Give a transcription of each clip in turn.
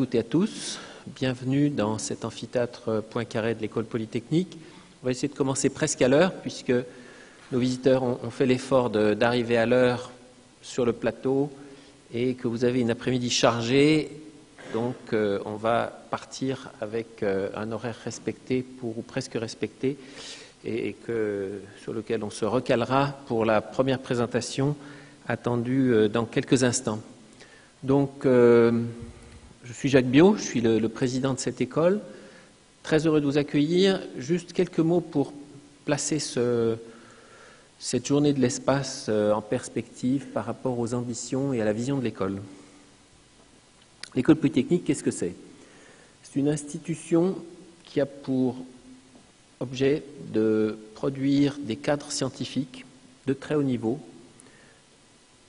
toutes et à tous. Bienvenue dans cet amphithéâtre Poincaré de l'École Polytechnique. On va essayer de commencer presque à l'heure puisque nos visiteurs ont fait l'effort d'arriver à l'heure sur le plateau et que vous avez une après-midi chargée. Donc on va partir avec un horaire respecté ou presque respecté et sur lequel on se recalera pour la première présentation attendue dans quelques instants. Donc, je suis Jacques Biot, je suis le président de cette école. Très heureux de vous accueillir. Juste quelques mots pour placer cette journée de l'espace en perspective par rapport aux ambitions et à la vision de l'école. L'école polytechnique, qu'est-ce que c'est? C'est une institution qui a pour objet de produire des cadres scientifiques de très haut niveau,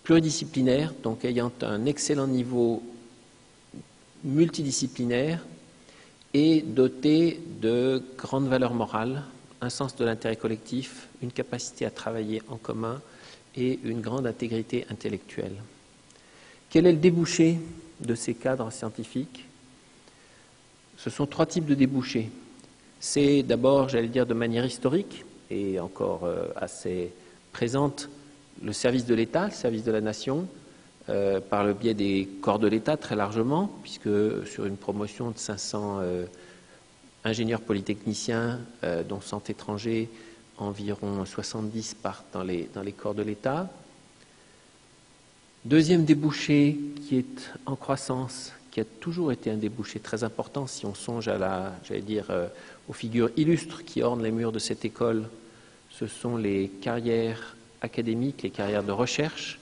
pluridisciplinaires, donc ayant un excellent niveau multidisciplinaire et dotés de grandes valeurs morales, un sens de l'intérêt collectif, une capacité à travailler en commun et une grande intégrité intellectuelle. Quel est le débouché de ces cadres scientifiques? Ce sont trois types de débouchés. C'est d'abord, j'allais dire de manière historique et encore assez présente, le service de l'État, le service de la nation, par le biais des corps de l'État très largement, puisque sur une promotion de 500 ingénieurs polytechniciens, dont 100 étrangers, environ 70 partent dans les corps de l'État. Deuxième débouché qui est en croissance, qui a toujours été un débouché très important, si on songe à aux figures illustres qui ornent les murs de cette école, ce sont les carrières académiques, les carrières de recherche.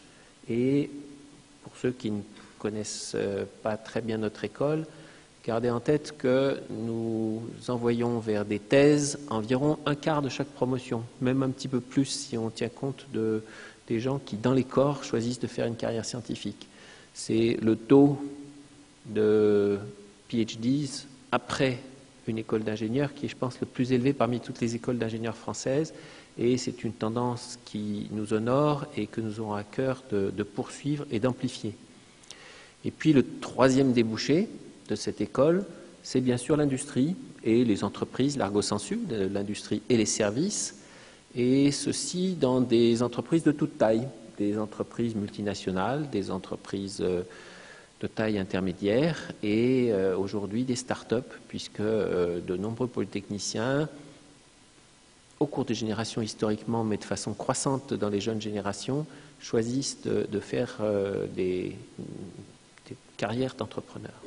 Et pour ceux qui ne connaissent pas très bien notre école, gardez en tête que nous envoyons vers des thèses environ un quart de chaque promotion, même un petit peu plus si on tient compte des gens qui, dans les corps, choisissent de faire une carrière scientifique. C'est le taux de PhDs après une école d'ingénieurs qui est, je pense, le plus élevé parmi toutes les écoles d'ingénieurs françaises. Et c'est une tendance qui nous honore et que nous aurons à cœur de poursuivre et d'amplifier. Et puis le troisième débouché de cette école, c'est bien sûr l'industrie et les entreprises, l'argot sensu, l'industrie et les services, et ceci dans des entreprises de toute taille, des entreprises multinationales, des entreprises de taille intermédiaire et aujourd'hui des start-up, puisque de nombreux polytechniciens, au cours des générations historiquement, mais de façon croissante dans les jeunes générations, choisissent de faire des carrières d'entrepreneurs.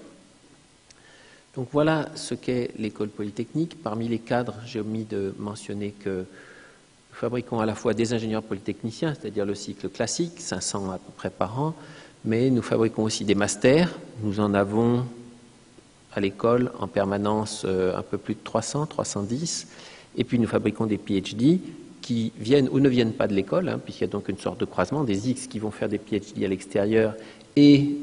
Donc voilà ce qu'est l'école polytechnique. Parmi les cadres, j'ai omis de mentionner que nous fabriquons à la fois des ingénieurs polytechniciens, c'est-à-dire le cycle classique, 500 à peu près par an, mais nous fabriquons aussi des masters. Nous en avons à l'école en permanence un peu plus de 300, 310. Et puis nous fabriquons des PhD qui viennent ou ne viennent pas de l'école, puisqu'il y a donc une sorte de croisement, des X qui vont faire des PhD à l'extérieur et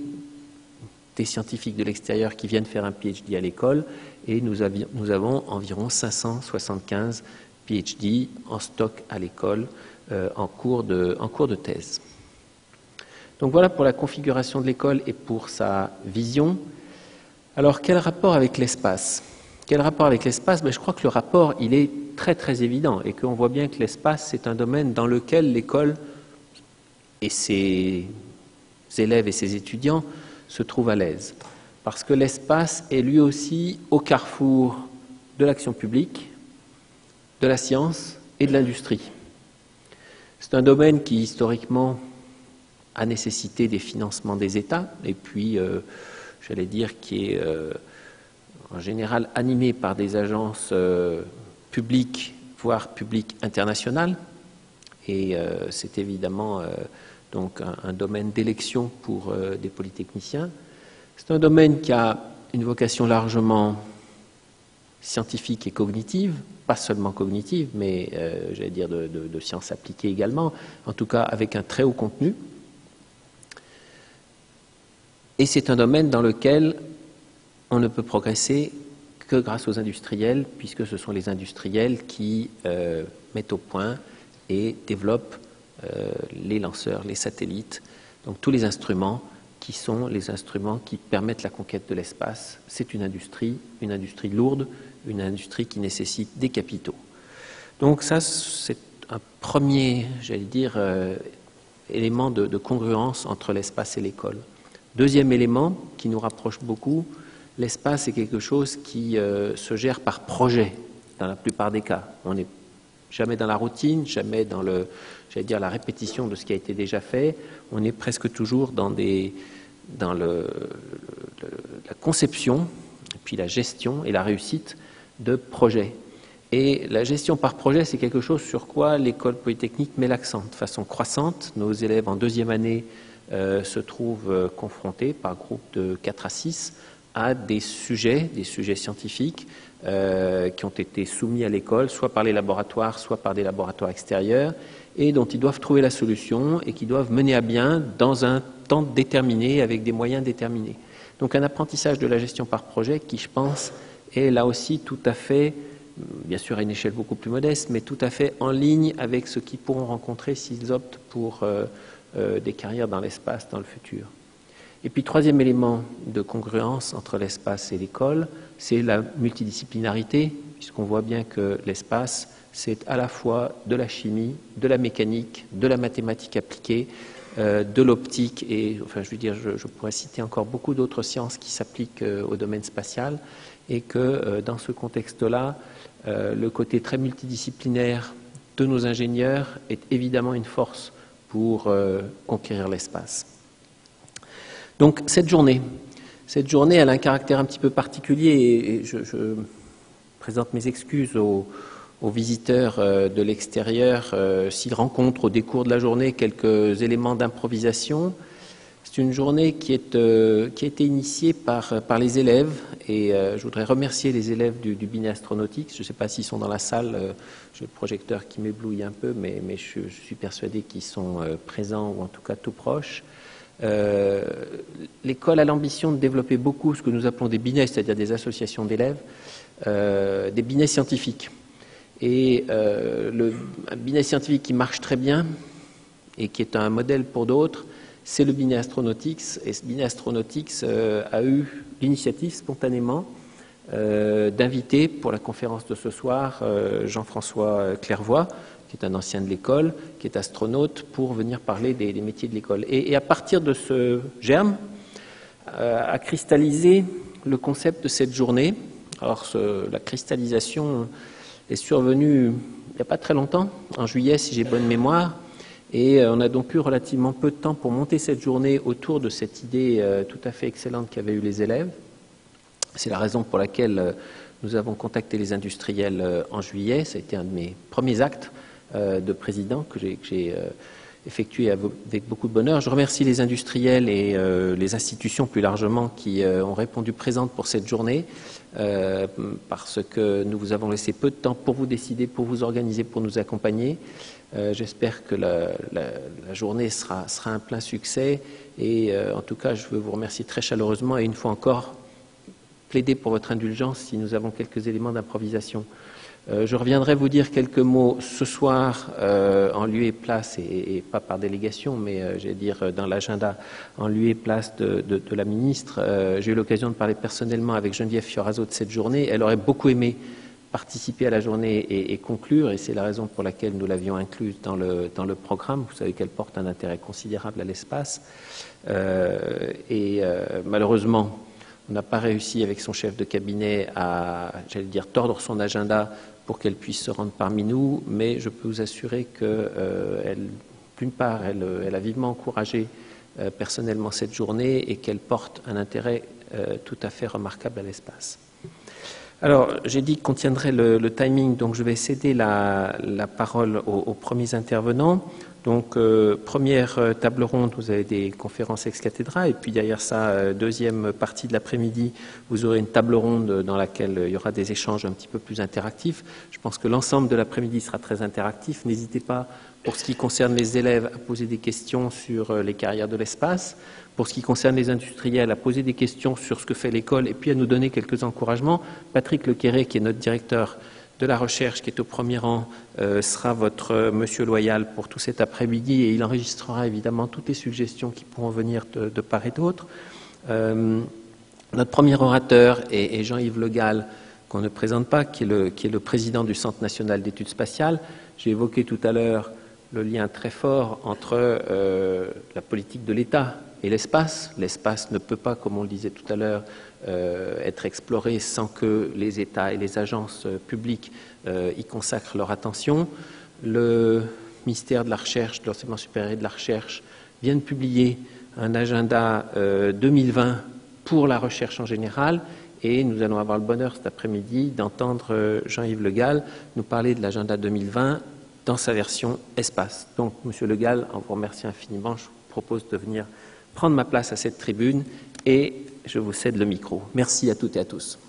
des scientifiques de l'extérieur qui viennent faire un PhD à l'école. Et nous avons environ 575 PhD en stock à l'école en cours de thèse. Donc voilà pour la configuration de l'école et pour sa vision. Alors quel rapport avec l'espace ? Quel rapport avec l'espace? Je crois que le rapport, il est très très évident et qu'on voit bien que l'espace, c'est un domaine dans lequel l'école et ses élèves et ses étudiants se trouvent à l'aise. Parce que l'espace est lui aussi au carrefour de l'action publique, de la science et de l'industrie. C'est un domaine qui, historiquement, a nécessité des financements des États et puis, j'allais dire, qui est en général animé par des agences publiques, voire publiques internationales. Et c'est évidemment donc un domaine d'élection pour des polytechniciens. C'est un domaine qui a une vocation largement scientifique et cognitive, pas seulement cognitive, mais j'allais dire de sciences appliquées également, en tout cas avec un très haut contenu. Et c'est un domaine dans lequel on ne peut progresser que grâce aux industriels, puisque ce sont les industriels qui mettent au point et développent les lanceurs, les satellites, donc tous les instruments qui sont les instruments qui permettent la conquête de l'espace. C'est une industrie lourde, une industrie qui nécessite des capitaux. Donc ça, c'est un premier, j'allais dire, élément de congruence entre l'espace et l'école. Deuxième élément qui nous rapproche beaucoup, l'espace est quelque chose qui se gère par projet dans la plupart des cas. On n'est jamais dans la routine, jamais dans la répétition de ce qui a été déjà fait. On est presque toujours dans la conception, puis la gestion et la réussite de projets. Et la gestion par projet, c'est quelque chose sur quoi l'école polytechnique met l'accent de façon croissante. Nos élèves en deuxième année se trouvent confrontés par groupe de 4 à 6 à des sujets scientifiques qui ont été soumis à l'école, soit par les laboratoires, soit par des laboratoires extérieurs, et dont ils doivent trouver la solution et qui doivent mener à bien dans un temps déterminé, avec des moyens déterminés. Donc un apprentissage de la gestion par projet qui, je pense, est là aussi tout à fait, bien sûr à une échelle beaucoup plus modeste, mais tout à fait en ligne avec ce qu'ils pourront rencontrer s'ils optent pour des carrières dans l'espace dans le futur. Et puis, troisième élément de congruence entre l'espace et l'école, c'est la multidisciplinarité, puisqu'on voit bien que l'espace, c'est à la fois de la chimie, de la mécanique, de la mathématique appliquée, de l'optique, et enfin, je veux dire, je pourrais citer encore beaucoup d'autres sciences qui s'appliquent au domaine spatial, et que dans ce contexte-là, le côté très multidisciplinaire de nos ingénieurs est évidemment une force pour conquérir l'espace. Donc cette journée, elle a un caractère un petit peu particulier et je présente mes excuses aux visiteurs de l'extérieur s'ils rencontrent au décours de la journée quelques éléments d'improvisation. C'est une journée qui a été initiée par les élèves et je voudrais remercier les élèves du Binet Astronautics. Je ne sais pas s'ils sont dans la salle, j'ai le projecteur qui m'éblouit un peu, mais je suis persuadé qu'ils sont présents ou en tout cas tout proches. L'école a l'ambition de développer beaucoup ce que nous appelons des binets, c'est-à-dire des associations d'élèves, des binets scientifiques. Et un binet scientifique qui marche très bien et qui est un modèle pour d'autres, c'est le Binet Astronautics. Et ce Binet Astronautics a eu l'initiative spontanément d'inviter pour la conférence de ce soir Jean-François Clairvoy, qui est un ancien de l'école, qui est astronaute, pour venir parler des métiers de l'école. Et à partir de ce germe, a cristallisé le concept de cette journée. Alors, la cristallisation est survenue il n'y a pas très longtemps, en juillet, si j'ai bonne mémoire, et on a donc eu relativement peu de temps pour monter cette journée autour de cette idée tout à fait excellente qu'avaient eu les élèves. C'est la raison pour laquelle nous avons contacté les industriels en juillet. Ça a été un de mes premiers actes de président que j'ai effectué avec beaucoup de bonheur. Je remercie les industriels et les institutions plus largement qui ont répondu présentes pour cette journée parce que nous vous avons laissé peu de temps pour vous décider, pour vous organiser, pour nous accompagner. J'espère que la journée sera un plein succès et en tout cas je veux vous remercier très chaleureusement et une fois encore plaider pour votre indulgence si nous avons quelques éléments d'improvisation. Je reviendrai vous dire quelques mots ce soir en lieu et place, et pas par délégation, mais j'allais dire dans l'agenda, en lieu et place de la ministre. J'ai eu l'occasion de parler personnellement avec Geneviève Fioraso de cette journée. Elle aurait beaucoup aimé participer à la journée et conclure, et c'est la raison pour laquelle nous l'avions incluse dans le programme. Vous savez qu'elle porte un intérêt considérable à l'espace. Malheureusement, on n'a pas réussi avec son chef de cabinet à, j'allais dire, tordre son agenda pour qu'elle puisse se rendre parmi nous, mais je peux vous assurer qu'elle, d'une part, elle a vivement encouragé personnellement cette journée et qu'elle porte un intérêt tout à fait remarquable à l'espace. Alors, j'ai dit qu'on tiendrait le timing, donc je vais céder la parole aux premiers intervenants. Donc, première table ronde, vous avez des conférences ex cathedra, et puis derrière ça, deuxième partie de l'après-midi, vous aurez une table ronde dans laquelle il y aura des échanges un petit peu plus interactifs. Je pense que l'ensemble de l'après-midi sera très interactif. N'hésitez pas, pour ce qui concerne les élèves, à poser des questions sur les carrières de l'espace. Pour ce qui concerne les industriels, à poser des questions sur ce que fait l'école, et puis à nous donner quelques encouragements. Patrick Lequéré, qui est notre directeur de la recherche, qui est au premier rang, sera votre monsieur Loyal pour tout cet après-midi, et il enregistrera évidemment toutes les suggestions qui pourront venir de part et d'autre. Notre premier orateur est Jean-Yves Le Gall, qu'on ne présente pas, qui est le président du Centre national d'études spatiales. J'ai évoqué tout à l'heure le lien très fort entre la politique de l'État et l'espace. L'espace ne peut pas, comme on le disait tout à l'heure, être exploré sans que les États et les agences publiques y consacrent leur attention. Le ministère de la Recherche, de l'Enseignement supérieur et de la Recherche vient de publier un agenda 2020 pour la recherche en général, et nous allons avoir le bonheur cet après-midi d'entendre Jean-Yves Le Gall nous parler de l'agenda 2020 dans sa version espace. Donc, Monsieur Le Gall, en vous remerciant infiniment, je vous propose de venir prendre ma place à cette tribune et je vous cède le micro. Merci à toutes et à tous.